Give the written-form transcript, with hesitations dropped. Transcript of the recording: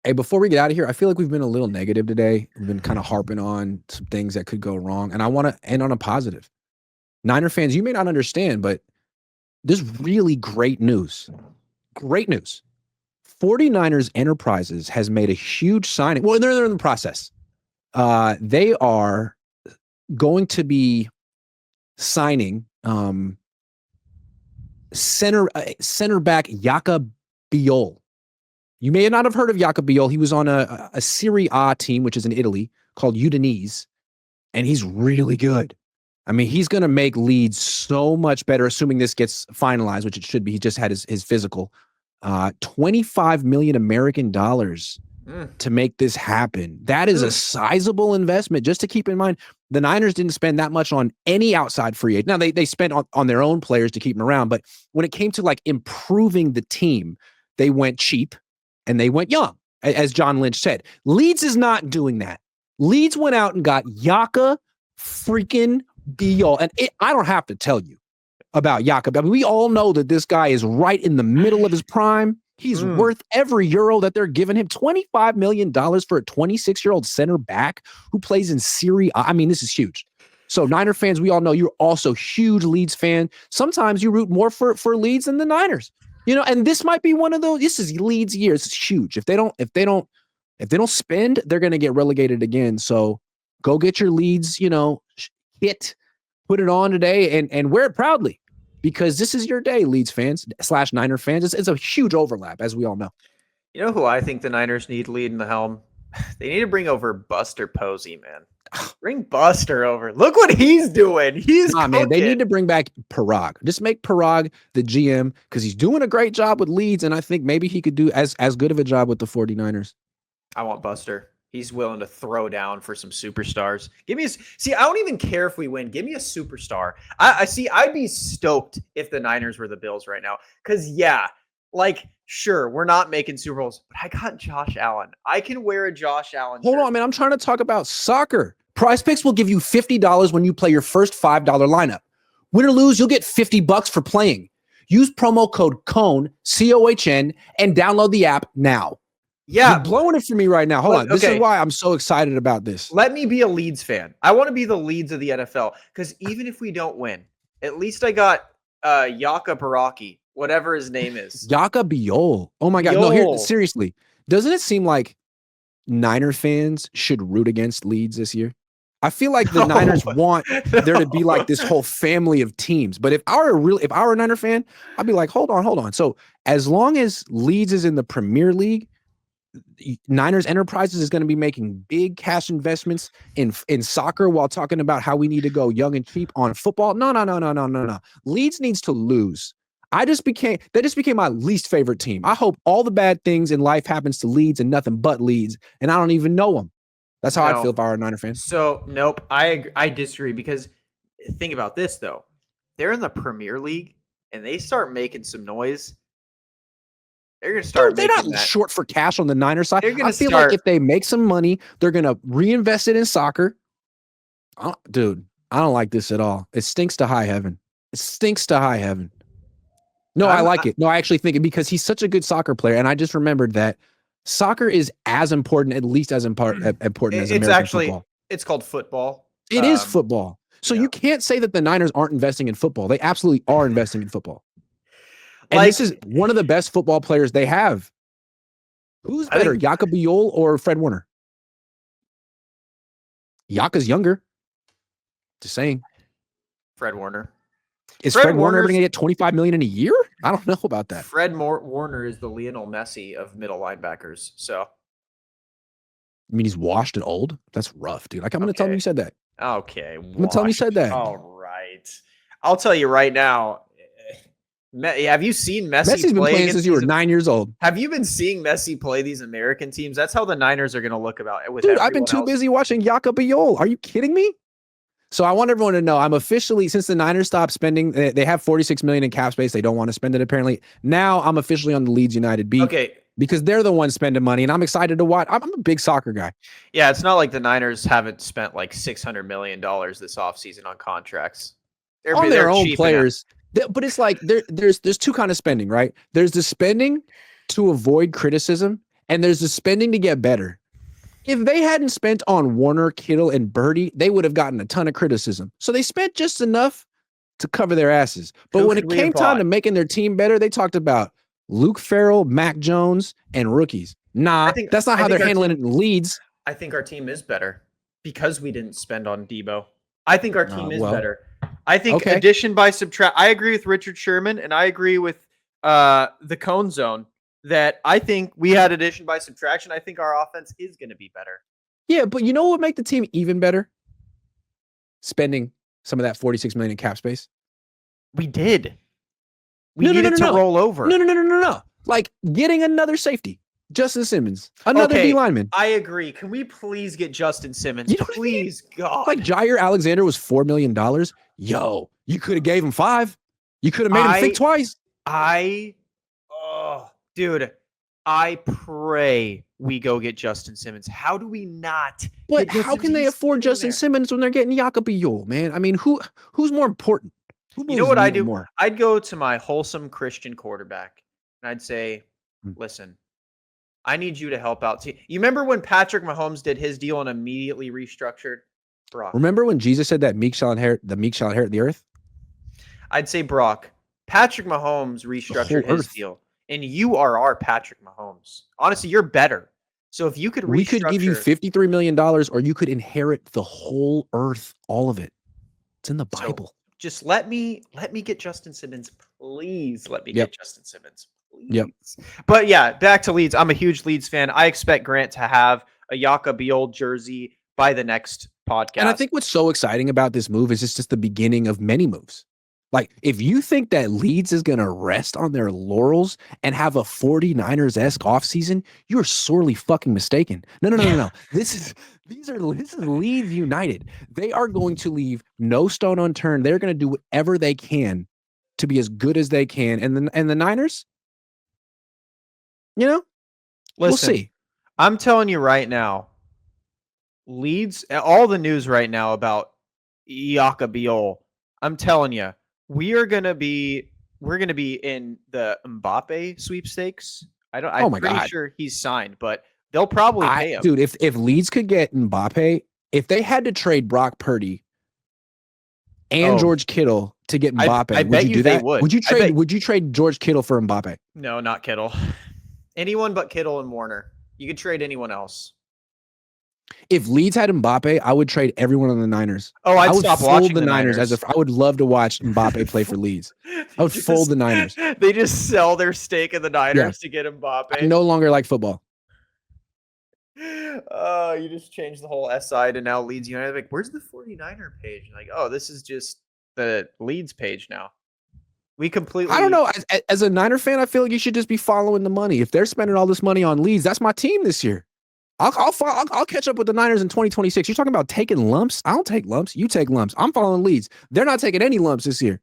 Hey, before we get out of here, I feel like we've been a little negative today. We've been kind of harping on some things that could go wrong, and I want to end on a positive. Niner fans, you may not understand, but there's really great news. Great news. 49ers Enterprises has made a huge signing. Well, they're in the process. They are going to be signing center back Jakob Biol. You may not have heard of Jakob Biol. He was on a Serie A team, which is in Italy, called Udinese, and he's really good. I mean, he's going to make Leeds so much better, assuming this gets finalized, which it should be. He just had his physical. 25 million American dollars to make this happen. That is a sizable investment. Just to keep in mind, the Niners didn't spend that much on any outside free agent. Now, they spent on their own players to keep them around, but when it came to like improving the team, they went cheap and they went young, as John Lynch said. Leeds is not doing that. Leeds went out and got Yaka freaking Biol. And I don't have to tell you about Jakob. I mean, we all know that this guy is right in the middle of his prime. He's worth every euro that they're giving him. $25 million for a 26-year-old center back who plays in Serie A. I mean, this is huge. So Niner fans, we all know you're also huge Leeds fan. Sometimes you root more for Leeds than the Niners. You know, and this might be one of those. This is Leeds' year. It's huge. If they don't spend, they're going to get relegated again. So go get your Leeds, hit, put it on today, and wear it proudly, because this is your day, Leeds fans / Niner fans. It's a huge overlap, as we all know. You know who I think the Niners need leading the helm? They need to bring over Buster Posey, man. Bring Buster over. Look what he's doing. Man, they need to bring back Parag. Just make Parag the GM, because he's doing a great job with Leeds, and I think maybe he could do as good of a job with the 49ers. I want Buster. He's willing to throw down for some superstars. Give me I don't even care if we win. Give me a superstar. I'd be stoked if the Niners were the Bills right now. Because, sure, we're not making Super Bowls, but I got Josh Allen. I can wear a Josh Allen shirt. Hold on, man. I'm trying to talk about soccer. Prize Picks will give you $50 when you play your first $5 lineup. Win or lose, you'll get $50 for playing. Use promo code Cohn, COHN, and download the app now. Yeah. You're blowing it for me right now. Hold on. This is why I'm so excited about this. Let me be a Leeds fan. I want to be the Leeds of the NFL, because even if we don't win, at least I got Yaka Baraki, whatever his name is. Yaka Biol. Oh my God. No, seriously. Doesn't it seem like Niner fans should root against Leeds this year? I feel like the Niners want there to be like this whole family of teams. But if I were a Niner fan, I'd be like, hold on. So as long as Leeds is in the Premier League, Niners Enterprises is going to be making big cash investments in soccer while talking about how we need to go young and cheap on football. No. Leeds needs to lose. They just became my least favorite team. I hope all the bad things in life happens to Leeds and nothing but Leeds, and I don't even know them. That's how I'd feel if I were a Niner fan. So, nope, I disagree, because think about this, though. They're in the Premier League, and they start making some noise. They're going to start. They're not short for cash on the Niners side. I feel like if they make some money, they're going to reinvest it in soccer. Dude, I don't like this at all. It stinks to high heaven. No, I like it. No, I actually think it, because he's such a good soccer player. And I just remembered that soccer is as important, at least as important as American football. It's called football. It is football. So you can't say that the Niners aren't investing in football. They absolutely are investing in football. And this is one of the best football players they have. Who's better, Jakob Biol or Fred Warner? Yaka's younger. Just saying. Fred Warner. Is Fred Warner ever going to get $25 million in a year? I don't know about that. Fred Warner is the Lionel Messi of middle linebackers. So, I mean, he's washed and old. That's rough, dude. Like, I'm going to tell him you said that. Okay. I'm going to tell him you said that. All right. I'll tell you right now. Have you seen Messi? Messi's been playing since you were 9 years old. Have you been seeing Messi play these American teams? That's how the Niners are going to look about it. Dude, I've been too busy watching Jakob Biol. Are you kidding me? So I want everyone to know, I'm officially, since the Niners stopped spending, they have $46 million in cap space. They don't want to spend it, apparently. Now I'm officially on the Leeds United beat. Okay. Because they're the ones spending money, and I'm excited to watch. I'm a big soccer guy. Yeah, it's not like the Niners haven't spent like $600 million this offseason on contracts. On their own players. But it's like there's two kinds of spending, right? There's the spending to avoid criticism, and there's the spending to get better. If they hadn't spent on Warner, Kittle, and Birdie, they would have gotten a ton of criticism. So they spent just enough to cover their asses. But Who when could it we came have time bought? to making their team better, they talked about Luke Farrell, Mac Jones, and rookies. Nah, that's not how they're handling it in Leeds. I think our team is better because we didn't spend on Debo. I think our team is better. I think Okay. addition by subtract. I agree with Richard Sherman, and I agree with the Cohn Zone that I think we had addition by subtraction. I think our offense is going to be better. Yeah, but you know what would make the team even better? Spending some of that $46 million in cap space. We did. We No, no, no, needed no, to no. roll over. No. Like getting another safety, Justin Simmons, another Okay, D lineman. I agree. Can we please get Justin Simmons? You know what I mean? Please, God. Like Jair Alexander was $4 million. Yo, you could have gave him 5. You could have made him think twice. Dude, I pray we go get Justin Simmons. How do we not? But get how can they He's afford sitting Justin there. Simmons when they're getting Jakob Yule, man? I mean, who's more important? Who You know moves what the I needle do? more? I'd go to my wholesome Christian quarterback and I'd say, listen, I need you to help out. You remember when Patrick Mahomes did his deal and immediately restructured? Brock. Remember when Jesus said that meek shall inherit the earth? I'd say, Brock, Patrick Mahomes restructured his earth. deal, and you are our Patrick Mahomes. Honestly, you're better. So if you could We could give you $53 million, or you could inherit the whole earth, all of it. It's in the Bible. Just let me get Justin Simmons, please. Let me Yep. get Justin Simmons, please. Yep. But yeah, back to Leeds. I'm a huge Leeds fan. I expect Grant to have a Jakob Biol jersey by the next podcast. And I think what's so exciting about this move is it's just the beginning of many moves. Like, if you think that Leeds is going to rest on their laurels and have a 49ers-esque offseason, you're sorely fucking mistaken. No. This is Leeds United. They are going to leave no stone unturned. They're going to do whatever they can to be as good as they can. And the Niners, Listen, we'll see. I'm telling you right now, Leeds, all the news right now about Jakob Biol, I'm telling you, we're gonna be in the Mbappe sweepstakes. I'm pretty sure he's signed, but they'll probably pay him. Dude, if Leeds could get Mbappe, if they had to trade Brock Purdy and George Kittle to get Mbappe, I bet would you do they that? would. Would you trade George Kittle for Mbappe? No, not Kittle. Anyone but Kittle and Warner. You could trade anyone else. If Leeds had Mbappe, I would trade everyone on the Niners. Oh, I would stop fold watching the Niners I would love to watch Mbappe play for Leeds. I would fold the Niners. They just sell their stake in the Niners to get Mbappe. I no longer like football. Oh, you just changed the whole SI to now Leeds United. Like, where's the 49er page? Like, oh, this is just the Leeds page now. We completely. I don't know. As a Niner fan, I feel like you should just be following the money. If they're spending all this money on Leeds, that's my team this year. I'll catch up with the Niners in 2026. You're talking about taking lumps? I don't take lumps. You take lumps. I'm following Leeds. They're not taking any lumps this year.